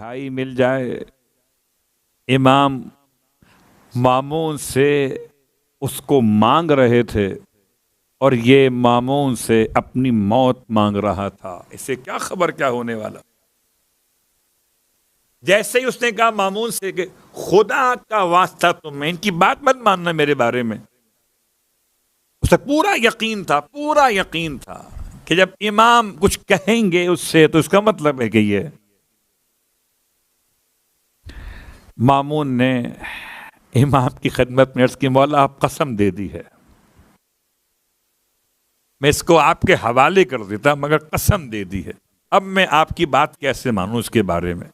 بھائی مل جائے، امام مامون سے اس کو مانگ رہے تھے اور یہ مامون سے اپنی موت مانگ رہا تھا، اسے کیا خبر کیا ہونے والا۔ جیسے ہی اس نے کہا مامون سے کہ خدا کا واسطہ تم میں ان کی بات مت ماننا میرے بارے میں، اسے پورا یقین تھا کہ جب امام کچھ کہیں گے اس سے تو اس کا مطلب ہے کہ یہ مامون نے امام کی خدمت میں عرض کی، مولا آپ قسم دے دی ہے، میں اس کو آپ کے حوالے کر دیتا مگر قسم دے دی ہے، اب میں آپ کی بات کیسے مانوں اس کے بارے میں۔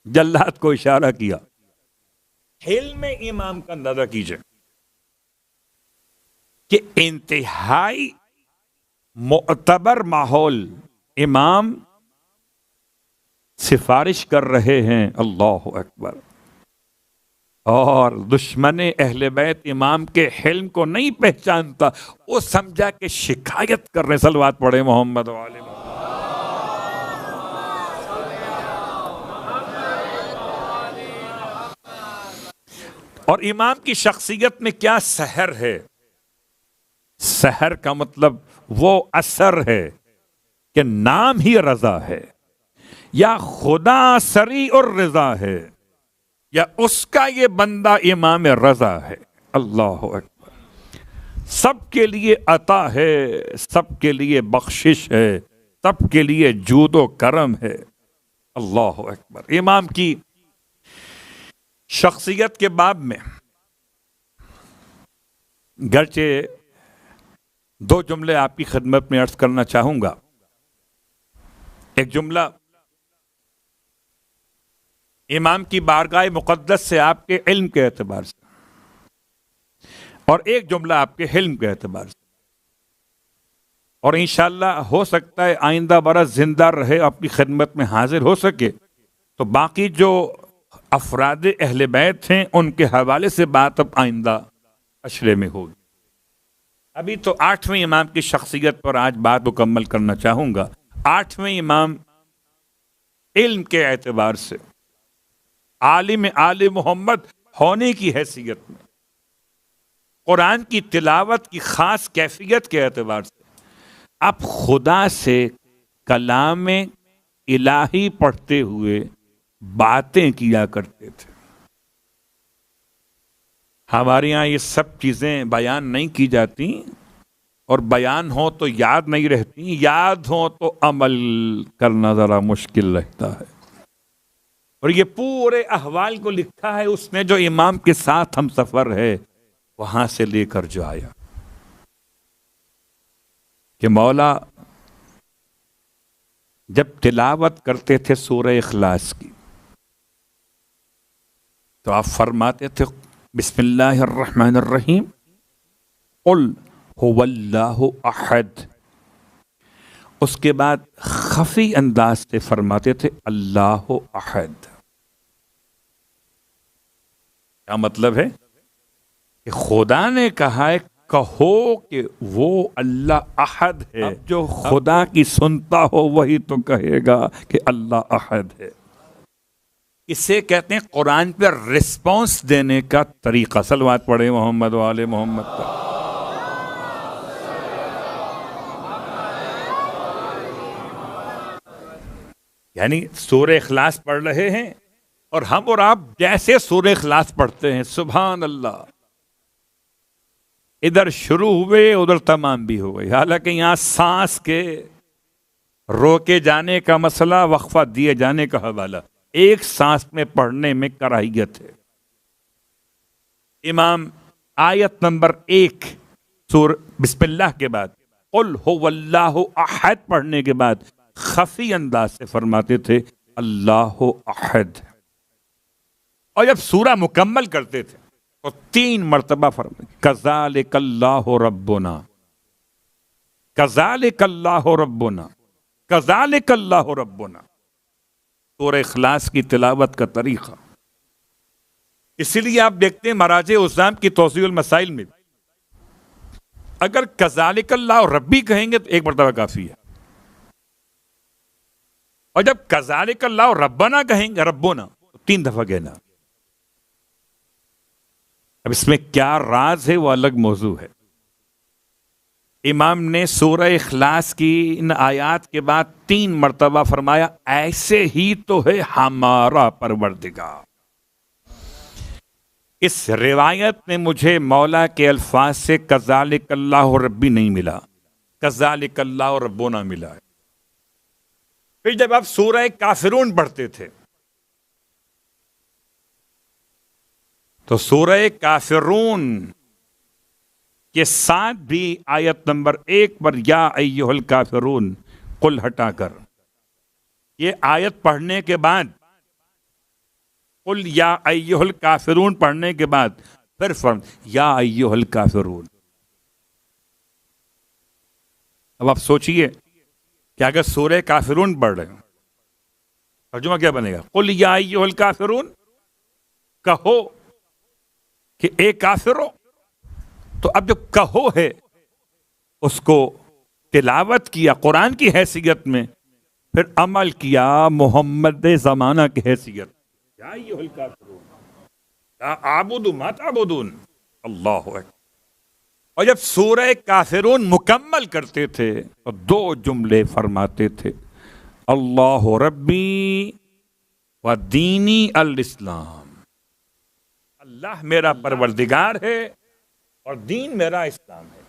جلاد کو اشارہ کیا، حلم امام کا اندازہ کیجئے کہ انتہائی معتبر ماحول، امام سفارش کر رہے ہیں، اللہ اکبر، اور دشمن اہل بیت امام کے حلم کو نہیں پہچانتا، وہ سمجھا کہ شکایت کر رہے، صلوات پڑھے محمد والے محمد۔ اور امام کی شخصیت میں کیا سحر ہے، سحر کا مطلب وہ اثر ہے کہ نام ہی رضا ہے، یا خدا سری اور رضا ہے، یا اس کا یہ بندہ امام رضا ہے، اللہ اکبر۔ سب کے لیے عطا ہے، سب کے لیے بخشش ہے، سب کے لیے جود و کرم ہے، اللہ اکبر۔ امام کی شخصیت کے باب میں گرچہ دو جملے آپ کی خدمت میں عرض کرنا چاہوں گا۔ ایک جملہ امام کی بارگاہ مقدس سے آپ کے علم کے اعتبار سے، اور ایک جملہ آپ کے حلم کے اعتبار سے، اور انشاءاللہ ہو سکتا ہے آئندہ برس زندہ رہے، آپ کی خدمت میں حاضر ہو سکے تو باقی جو افراد اہل بیت ہیں ان کے حوالے سے بات اب آئندہ اشرے میں ہوگی۔ ابھی تو 8ویں امام کی شخصیت پر آج بات مکمل کرنا چاہوں گا۔ 8ویں امام علم کے اعتبار سے، عالم آل محمد ہونے کی حیثیت میں، قرآن کی تلاوت کی خاص کیفیت کے اعتبار سے، آپ خدا سے کلام الہی پڑھتے ہوئے باتیں کیا کرتے تھے۔ ہمارے یہاں یہ سب چیزیں بیان نہیں کی جاتی، اور بیان ہو تو یاد نہیں رہتی، یاد ہو تو عمل کرنا ذرا مشکل رہتا ہے۔ اور یہ پورے احوال کو لکھا ہے اس نے جو امام کے ساتھ ہم سفر ہے وہاں سے لے کر جو آیا، کہ مولا جب تلاوت کرتے تھے سورہ اخلاص کی تو آپ فرماتے تھے بسم اللہ الرحمن الرحیم، قل هو اللہ احد، اس کے بعد خفی انداز سے فرماتے تھے اللہ احد۔ کیا مطلب ہے کہ خدا نے کہا ہے کہو کہ وہ اللہ احد ہے، اب جو خدا کی سنتا ہو وہی تو کہے گا کہ اللہ احد ہے۔ اسے کہتے ہیں قرآن پہ رسپانس دینے کا طریقہ، صلوات پڑھے محمد والے محمد کا۔ یعنی سورہ اخلاص پڑھ رہے ہیں اور ہم اور آپ جیسے سورہ اخلاص پڑھتے ہیں، سبحان اللہ، ادھر شروع ہوئے ادھر تمام بھی ہو گئی۔ حالانکہ یہاں سانس کے روکے جانے کا مسئلہ، وقفہ دیے جانے کا حوالہ، ایک سانس میں پڑھنے میں کراہیت ہے۔ امام آیت نمبر 1 سورہ بسم اللہ کے بعد قل هو اللہ احد پڑھنے کے بعد خفی انداز سے فرماتے تھے اللہ احد، اور جب سورہ مکمل کرتے تھے تو 3 مرتبہ فرماتے کذالک اللہ ربنا، کذالک اللہ ربنا، کذالک اللہ ربنا، سورہ اخلاص کی تلاوت کا طریقہ۔ اسی لیے آپ دیکھتے ہیں مراجع عظام کی توضیح المسائل میں اگر کذالک اللہ ربی کہیں گے تو 1 مرتبہ کافی ہے، اور جب کذالک اللہ ربنا کہیں گے، ربنا 3 دفعہ کہنا. اب اس میں کیا راز ہے وہ الگ موضوع ہے. امام نے سورہ اخلاص کی ان آیات کے بعد 3 مرتبہ فرمایا ایسے ہی تو ہے ہمارا پروردگار. اس روایت میں مجھے مولا کے الفاظ سے کذالک اللہ ربی نہیں ملا، کذالک اللہ ربنا ملا ہے. پھر جب آپ سورہ کافرون پڑھتے تھے تو سورہ کافرون کے ساتھ بھی آیت نمبر 1 پر یا ایھا الکافرون قل ہٹا کر یہ آیت پڑھنے کے بعد، قل یا ایھا الکافرون پڑھنے کے بعد پھر یا ایھا الکافرون. اب آپ سوچئے کہ اگر سورہ کافرون پڑھ رہے ہیں ترجمہ کیا بنے گا؟ قل یا ایھا الکافرون، کہو کہ اے کافرو. تو اب جو کہو ہے اس کو تلاوت کیا قرآن کی حیثیت میں، پھر عمل کیا محمد زمانہ کی حیثیت. یا ایھا الکافرون لا اعبد ما تعبدون. اللہ اکبر. اور جب سورہ کافرون مکمل کرتے تھے تو 2 جملے فرماتے تھے اللہ ربی و دینی الاسلام. اللہ میرا پروردگار ہے اور دین میرا اسلام ہے.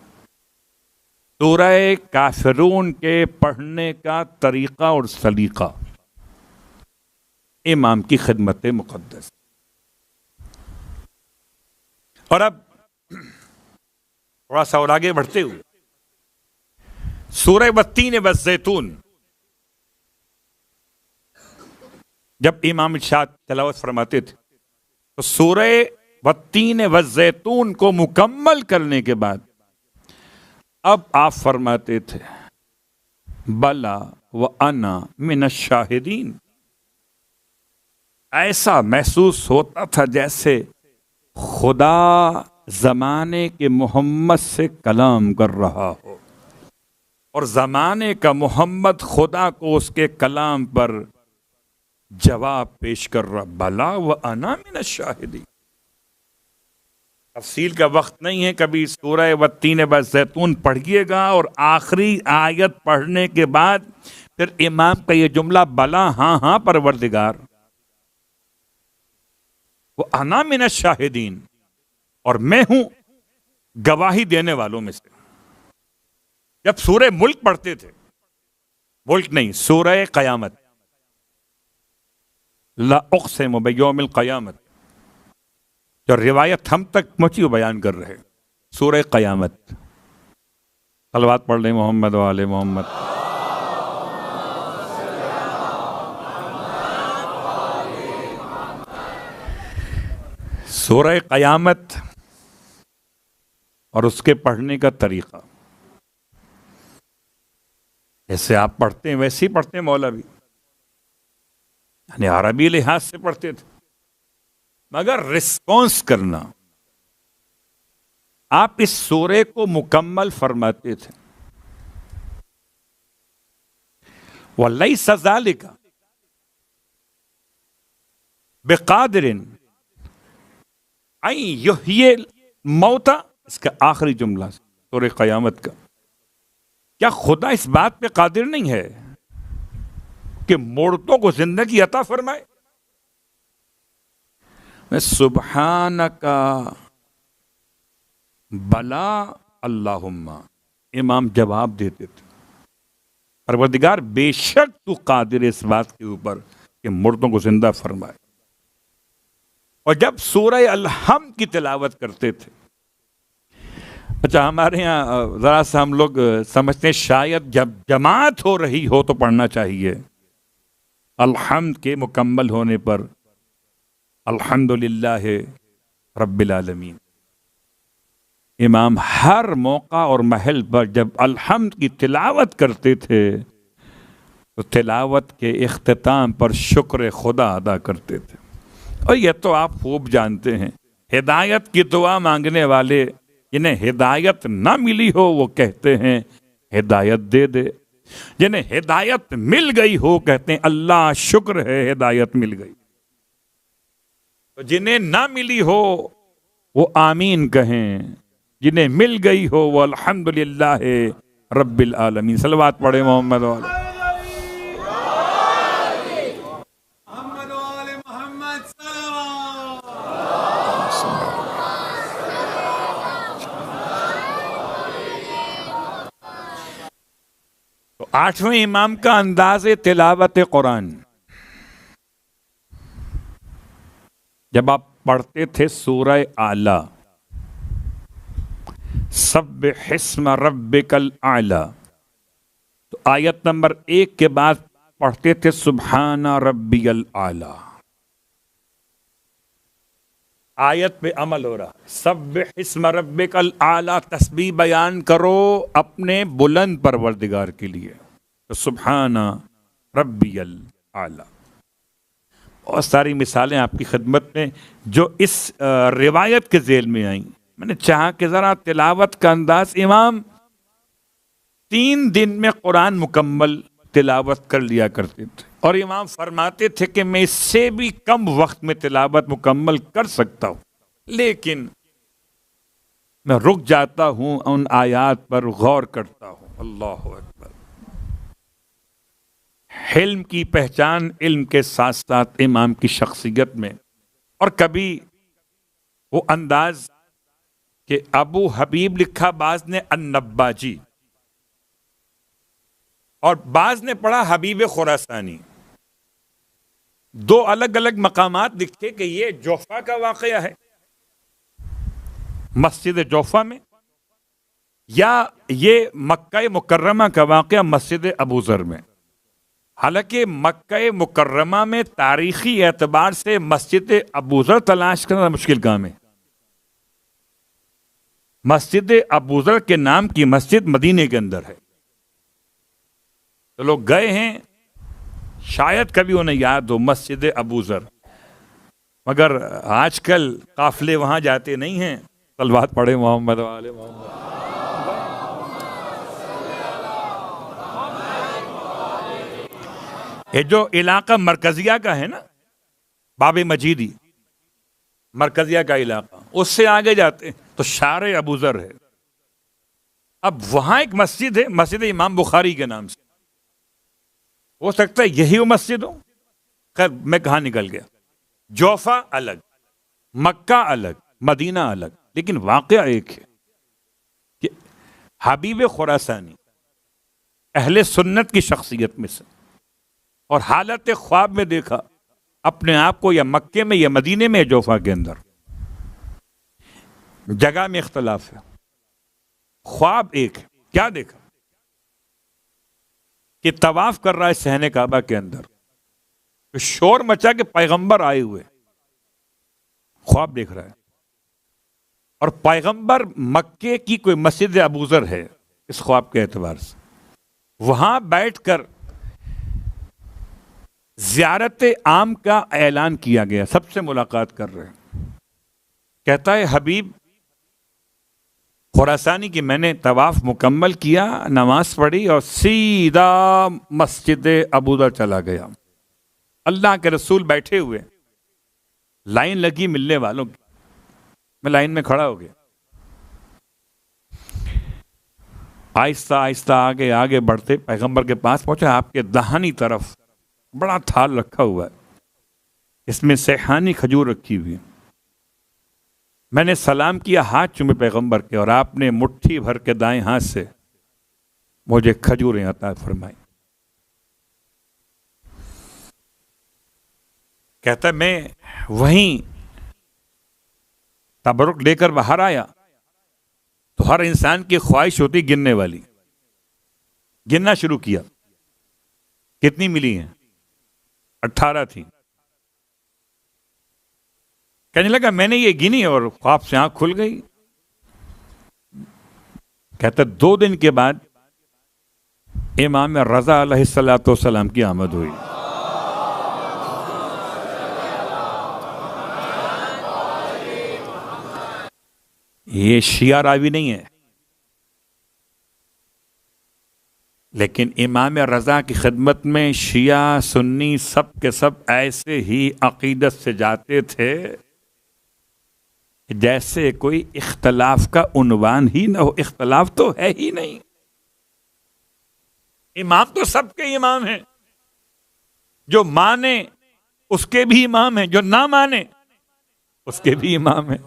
سورہ کافرون کے پڑھنے کا طریقہ اور سلیقہ امام کی خدمت مقدس. اور اب تھوڑا سا اور آگے بڑھتے ہوئے سورہ والتین والزیتون جب امام ارشاد تلاوت فرماتے تھے تو سورہ والتین والزیتون کو مکمل کرنے کے بعد اب آپ فرماتے تھے بلا وانا من الشاہدین. ایسا محسوس ہوتا تھا جیسے خدا زمانے کے محمد سے کلام کر رہا ہو اور زمانے کا محمد خدا کو اس کے کلام پر جواب پیش کر رہا. بلا وانا من الشاہدین. تفصیل کا وقت نہیں ہے، کبھی سورہ والتین والزیتون پڑھیے گا اور آخری آیت پڑھنے کے بعد پھر امام کا یہ جملہ بلا ہاں ہاں پروردگار وہ انا من الشاہدین، اور میں ہوں گواہی دینے والوں میں سے. جب سورہ ملک پڑھتے تھے، ملک نہیں سورہ قیامت، لا اقسم بیوم القیامت، جو روایت ہم تک پہنچی وہ بیان کر رہے سورہ قیامت. صلوات پڑھ لیں محمد و آل محمد. سورہ قیامت اور اس کے پڑھنے کا طریقہ جیسے آپ پڑھتے ہیں ویسے ہی پڑھتے ہیں مولوی، یعنی عربی لحاظ سے پڑھتے تھے، مگر رسپانس کرنا آپ اس سورے کو مکمل فرماتے تھے. وَلَيْسَ ذَلِكَ بِقَادِرٍ أَن يُحْيِيَ الْمَوْتَى. اس کا آخری جملہ سورہ قیامت کا، کیا خدا اس بات پہ قادر نہیں ہے کہ مردوں کو زندگی عطا فرمائے؟ سبحانک بلا اللہم. امام جواب دیتے تھے پروردگار بے شک تو قادر اس بات کے اوپر کہ مردوں کو زندہ فرمائے. اور جب سورہ الحمد کی تلاوت کرتے تھے، اچھا ہمارے یہاں ذرا سا ہم لوگ سمجھتے ہیں شاید جب جماعت ہو رہی ہو تو پڑھنا چاہیے. الحمد کے مکمل ہونے پر الحمدللہ رب العالمین. امام ہر موقع اور محل پر جب الحمد کی تلاوت کرتے تھے تو تلاوت کے اختتام پر شکر خدا ادا کرتے تھے. اور یہ تو آپ خوب جانتے ہیں، ہدایت کی دعا مانگنے والے جنہیں ہدایت نہ ملی ہو وہ کہتے ہیں ہدایت دے دے. جنہیں ہدایت مل گئی ہو کہتے ہیں اللہ شکر ہے ہدایت مل گئی. تو جنہیں نہ ملی ہو وہ آمین کہیں. جنہیں مل گئی ہو وہ الحمدللہ رب العالمین. صلوات پڑھے محمد والا. تو 8ویں امام کا انداز تلاوت قرآن. جب آپ پڑھتے تھے سورہ اعلیٰ سبح اسم ربک الاعلیٰ تو آیت نمبر 1 کے بعد پڑھتے تھے سبحان ربی الاعلیٰ. آیت پہ عمل ہو رہا. سبح اسم ربک الاعلیٰ تسبیح بیان کرو اپنے بلند پروردگار کے لیے. تو سبحان ربی الاعلیٰ. بہت ساری مثالیں آپ کی خدمت میں جو اس روایت کے ذیل میں آئیں. میں نے چاہا کہ ذرا تلاوت کا انداز. امام 3 دن میں قرآن مکمل تلاوت کر لیا کرتے تھے اور امام فرماتے تھے کہ میں اس سے بھی کم وقت میں تلاوت مکمل کر سکتا ہوں لیکن میں رک جاتا ہوں ان آیات پر غور کرتا ہوں. اللہ اکبر. علم کی پہچان علم کے ساتھ ساتھ امام کی شخصیت میں. اور کبھی وہ انداز کہ ابو حبیب لکھا بعض نے النباجی اور بعض نے پڑھا حبیب خراسانی. 2 الگ الگ مقامات لکھے کہ یہ جوفا کا واقعہ ہے مسجد جوفا میں یا یہ مکہ مکرمہ کا واقعہ مسجد ابو ذر میں. حالانکہ مکہ مکرمہ میں تاریخی اعتبار سے مسجد ابو ذر تلاش کرنا مشکل کام ہے. مسجد ابو ذر کے نام کی مسجد مدینے کے اندر ہے. تو لوگ گئے ہیں شاید کبھی انہیں یاد ہو مسجد ابو ذر مگر آج کل قافلے وہاں جاتے نہیں ہیں. صلوات پڑھے محمد والے محمد. یہ جو علاقہ مرکزیہ کا ہے نا باب مجیدی مرکزیہ کا علاقہ اس سے آگے جاتے ہیں تو شارع ابو ذر ہے. اب وہاں ایک مسجد ہے مسجد امام بخاری کے نام سے. ہو سکتا ہے یہی وہ مسجد ہو. خیر میں کہاں نکل گیا. جوفا الگ مکہ الگ مدینہ الگ لیکن واقعہ ایک ہے کہ حبیب خراسانی اہل سنت کی شخصیت میں سے اور حالت خواب میں دیکھا اپنے آپ کو یا مکے میں یا مدینے میں جوفا کے اندر. جگہ میں اختلاف ہے. خواب ایک ہے. کیا دیکھا کہ طواف کر رہا ہے صحن کعبہ کے اندر تو شور مچا کہ پیغمبر آئے ہوئے. خواب دیکھ رہا ہے اور پیغمبر مکے کی کوئی مسجد ابو ذر ہے اس خواب کے اعتبار سے وہاں بیٹھ کر زیارت عام کا اعلان کیا گیا. سب سے ملاقات کر رہے ہیں. کہتا ہے حبیب خراسانی کی میں نے طواف مکمل کیا نماز پڑھی اور سیدھا مسجد ابو ذر چلا گیا. اللہ کے رسول بیٹھے ہوئے لائن لگی ملنے والوں کی. میں لائن میں کھڑا ہو گیا. آہستہ آہستہ آگے آگے بڑھتے پیغمبر کے پاس پہنچے. آپ کے دہانی طرف بڑا تھال رکھا ہوا ہے اس میں سیحانی کھجور رکھی ہوئی. میں نے سلام کیا ہاتھ چومے پیغمبر کے اور آپ نے مٹھی بھر کے دائیں ہاتھ سے مجھے کھجوریں عطا فرمائی. کہتا ہے میں وہیں تبرک لے کر باہر آیا تو ہر انسان کی خواہش ہوتی گننے والی. گننا شروع کیا. کتنی ملی ہیں 18 تھی. کہنے لگا میں نے یہ گنی اور خواب سے آنکھ کھل گئی. کہتا 2 دن کے بعد امام رضا علیہ الصلوۃ والسلام کی آمد ہوئی. یہ شیعہ راوی نہیں ہے لیکن امام رضا کی خدمت میں شیعہ سنی سب کے سب ایسے ہی عقیدت سے جاتے تھے جیسے کوئی اختلاف کا عنوان ہی نہ ہو. اختلاف تو ہے ہی نہیں. امام تو سب کے امام ہیں. جو مانے اس کے بھی امام ہیں، جو نہ مانے اس کے بھی امام ہیں.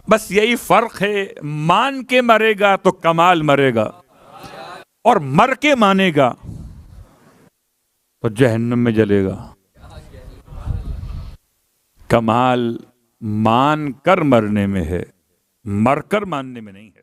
بس یہی فرق ہے، مان کے مرے گا تو کمال مرے گا، اور مر کے مانے گا تو جہنم میں جلے گا. کمال مان کر مرنے میں ہے، مر کر ماننے میں نہیں ہے.